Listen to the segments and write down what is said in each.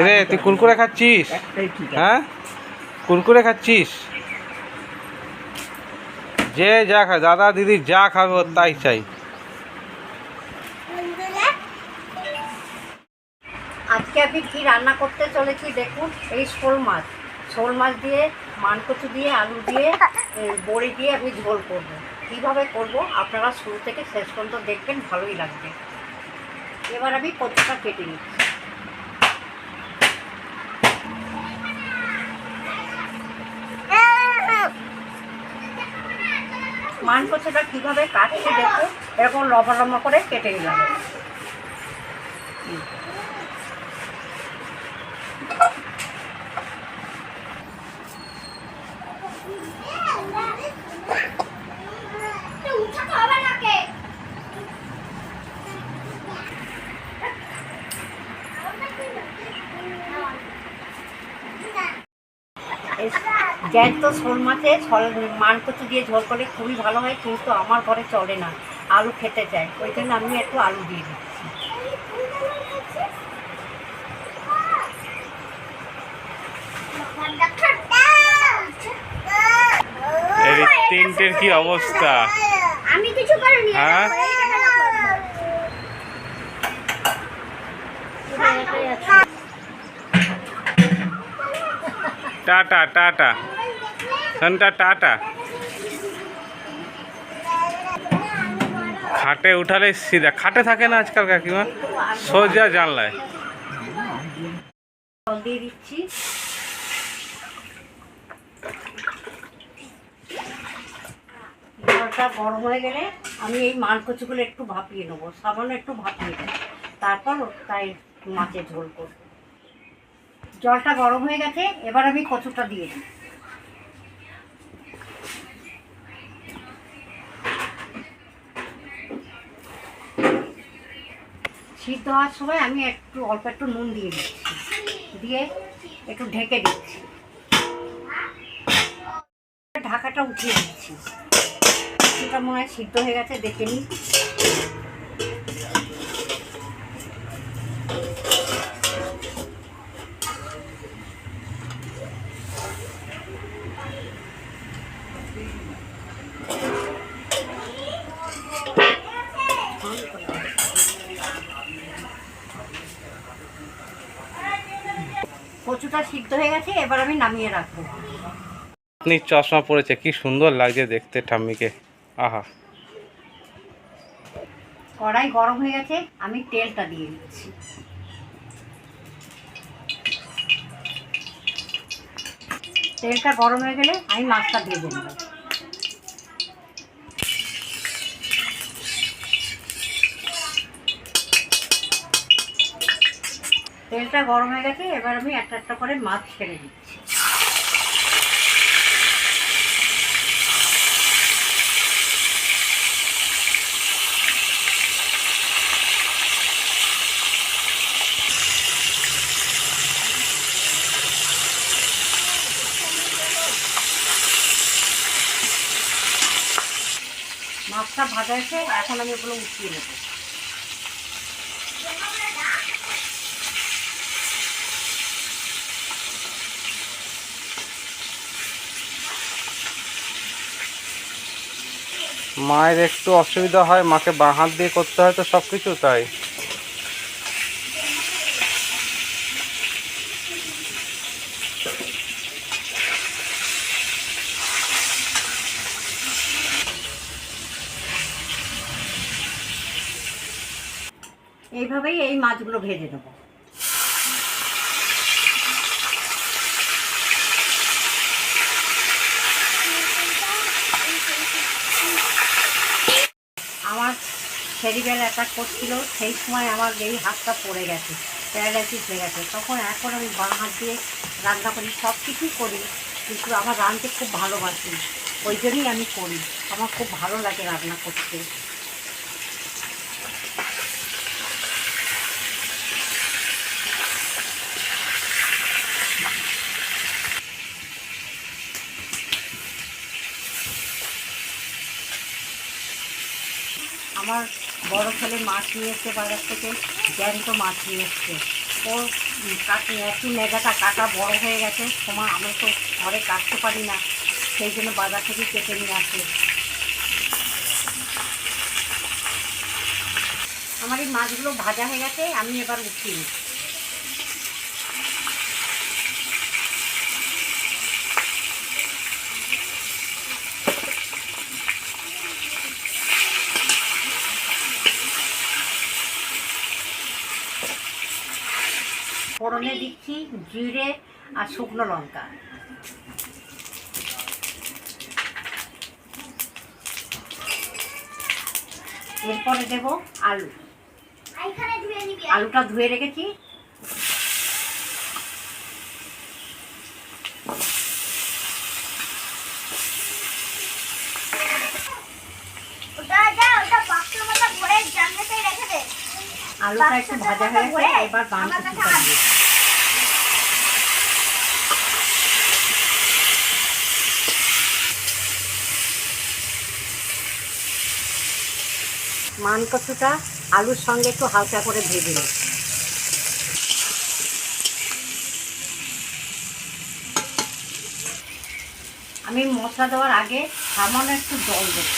রে তুই কুরকুরে খাচ্ছিস? হ্যাঁ, কুরকুরে খাচ্ছিস? যে যা খা, দাদা দিদি যা খাবে ওর তাই চাই। আজকে আমি কি রান্না করতে চলেছি দেখুন। এই শোল মাছ দিয়ে মানকচু দিয়ে আলু দিয়ে বড়ি দিয়ে আমি ঝোল করব। কিভাবে করব আপনারা শুরু থেকে শেষ পর্যন্ত দেখবেন, ভালোই লাগবে। এবার আমি কচুটা কেটে নিচ্ছি। মানকচুটা কীভাবে কাটছি দেখুন, এরকম লম্বা লম্বা করে কেটে নিলাম। জ্যান্ত শোল মাছে মানকচু দিয়ে ঝোল করলে খুবই ভালো হয়, কিন্তু আমার ঘরে চলে না, আলু খেতে চায়, ওই জন্য আমি একটু আলু দিয়ে দিচ্ছি। এই তিনটের কি অবস্থা? আমি কিছু করিনি। হ্যাঁ, টাটা টাটা সন্টা টাটা। খাটে উঠালে সিধা, খাটে থাকে না আজকাল কাকিমা, সোজা জানলায়। জল দিয়ে দিচ্ছি। জলটা গরম হয়ে গেলে আমি এই মানকচুগুলো একটু ভাপিয়ে নেবো, সামান্য একটু ভাপিয়ে দেবো, তারপর তাই মাছের ঝোল করব। জলটা গরম হয়ে গেছে, এবার আমি কচুটা দিয়ে দিই। সিদ্ধ হওয়ার সময় আমি অল্প একটু নুন দিয়ে দিচ্ছি, দিয়ে একটু ঢেকে দিচ্ছি। ঢাকাটা উঠিয়ে দিচ্ছি। কচুটা মনে হয় সিদ্ধ হয়ে গেছে, দেখে নিই। কচুটা সিদ্ধ হয়ে গেছে, এবার আমি নামিয়ে রাখবো। আপনি চশমা পড়েছে, কি সুন্দর লাগছে দেখতে ঠাম্মিকে। আহা, কড়াই গরম হয়ে গেছে, আমি তেলটা দিয়ে দিচ্ছি। তেলটা গরম হয়ে গেলে আমি মাছটা দিয়ে দেবো। তেলটা গরম হয়ে গেছে, এবার আমি একটা একটা করে মাছ ছেড়ে দিচ্ছি। মাছটা ভাজা হয়েছে, এখন আমি ওগুলো উঠিয়ে নেব। মায়ের একটু অসুবিধা হয়, মাকে বাঁ হাত দিয়ে করতে হয় তো সব কিছু, তাই। এইভাবেই এই মাছগুলো ভেজে নেব। আমার সেরিবেল অ্যাটাক করছিল, সেই সময় আমার এই হাতটা পড়ে গেছে, প্যারালাইসিস হয়ে গেছে। এখন আমি বাঁ হাত দিয়ে রান্না করি, সব কিছুই করি, কিন্তু আমার রাঁধতে খুব ভালোবাসি, ওই জন্যই আমি করি। আমার খুব ভালো লাগে রান্না করতে। আমার বড় ছেলে মাছ নিয়ে এসছে বাজার থেকে, জ্যান্ত মাছ নিয়ে এসছে, ওর কাটে একটু নেগাটা কাটা বড় হয়ে গেছে, সময় আমি তো ঘরে কাটতে পারি না, সেই জন্য বাজার থেকে কেটে নিয়ে আসে। আমার এই মাছগুলো ভাজা হয়ে গেছে, আমি এবার উঠিয়ে নিই। ফোড়নে দিচ্ছি জিরে আর শুকনো লঙ্কা। এরপরে দেব আলু। আলুটা ধুয়ে রেখেছি। আলুটা একটু ভাজা হয়ে গেছে, এবার বাঁধাকপিটা দিয়ে মান কচুটা আলুর সঙ্গে একটু হালকা করে ভেজে নিই। আমি মশলা দেওয়ার আগে সামান্য একটু জল দেব।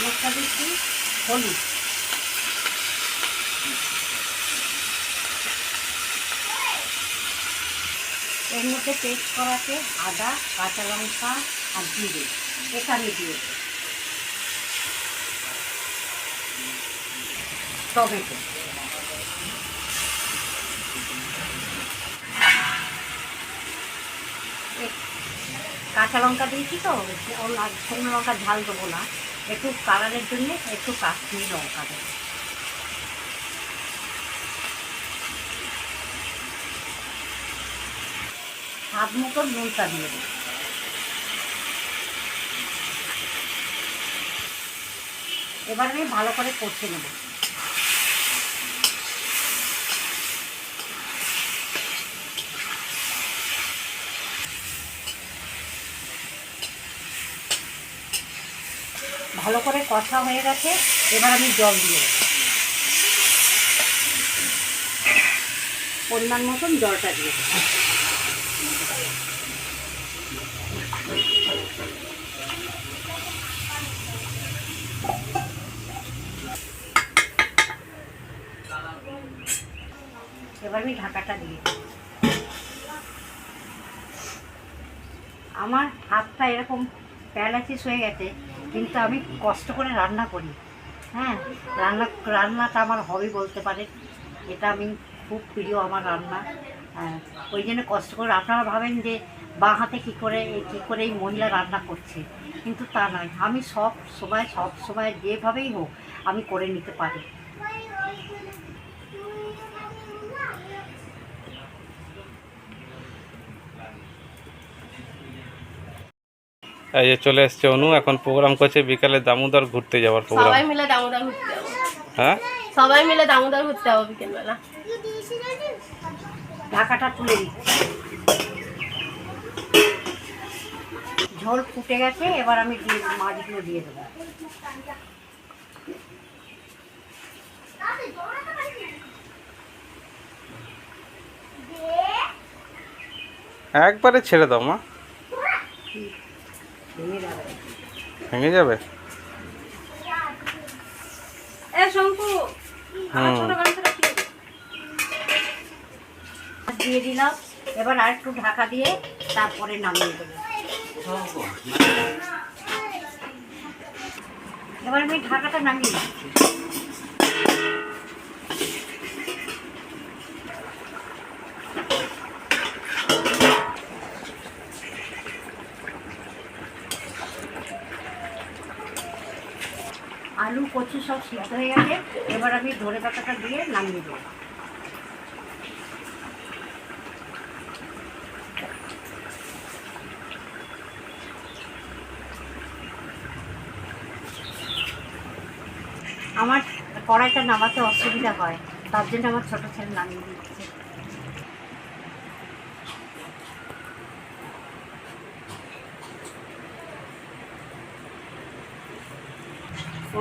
মশলা দিচ্ছি হলুদ, এর মধ্যে পেস্ট করাতে আদা, কাঁচা লঙ্কা আর জিরে, এটা আমি দিয়ে দেব। টমেটো, কাঁচা লঙ্কা দিয়েছি তো, শুকনো লঙ্কা ঝাল দেবো না, একটু কালারের জন্য একটু কাশ্মীরি লঙ্কা দেবো। স্বাদ মতো নুনটা দিয়ে দেবো। এবার আমি ভালো করে কষে নেব। ভালো করে কষা হয়ে গেছে, এবার আমি জল দিয়ে দেবো। পরিমাণ মতন জলটা দিয়ে দেবো। এবার আমি ঢাকাটা দিয়ে দেবো। আমার হাতটা এরকম প্যারালাইসিস হয়ে গেছে, কিন্তু আমি কষ্ট করে রান্না করি। হ্যাঁ, রান্নাটা আমার হবি বলতে পারে, এটা আমি খুব প্রিয় আমার রান্না। হ্যাঁ, ওই জন্য কষ্ট করে। আপনারা ভাবেন যে বাঁ হাতে কী করে এই মহিলা রান্না করছে, কিন্তু তা নয়। আমি সব সময় যেভাবেই হোক আমি করে নিতে পারি। এই যে চলে এসছে অনু, এখন প্রোগ্রাম করছে বিকালে দামোদর ঘুরতে যাওয়ার প্রোগ্রাম। সবাই মিলে দামোদর ঘুরতে যাবো। হ্যাঁ, সবাই মিলে দামোদর ঘুরতে যাবো বিকেলবেলা। ঢাকাটা তুলে দিচ্ছি। ঝোল ফুটে গেছে, এবার আমি মাছগুলো দিয়ে দেবো। একবারে ছেড়ে দাও মা, ভেঙে যাবে। এ শঙ্কু, আমার ছোট গামছাটা কি? দিয়ে দিলাম, এবার আর একটু ঢাকা দিয়ে তারপরে নামিয়ে দেবো। এবার আমি ঢাকাটা নামিয়ে দিচ্ছি। আলু কচু সব সিদ্ধ হয়ে গেছে, এবার আমি ধনে পাতাটা দিয়ে নামিয়ে দেবো। আমার কড়াইটা নামাতে অসুবিধা হয়, তার জন্য আমার ছোটো ছেলে নামিয়ে দিচ্ছে।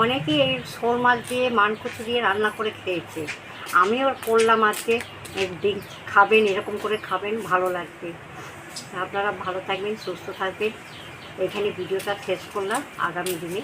অনেকেই এই শোল মাছ দিয়ে মানকচু দিয়ে রান্না করে খেয়েছে, আমিও করলাম আজকে। একদিন খাবেন, এরকম করে খাবেন, ভালো লাগবে। আপনারা ভালো থাকবেন, সুস্থ থাকবেন। এখানে ভিডিওটা শেষ করলাম, আগামী দিনে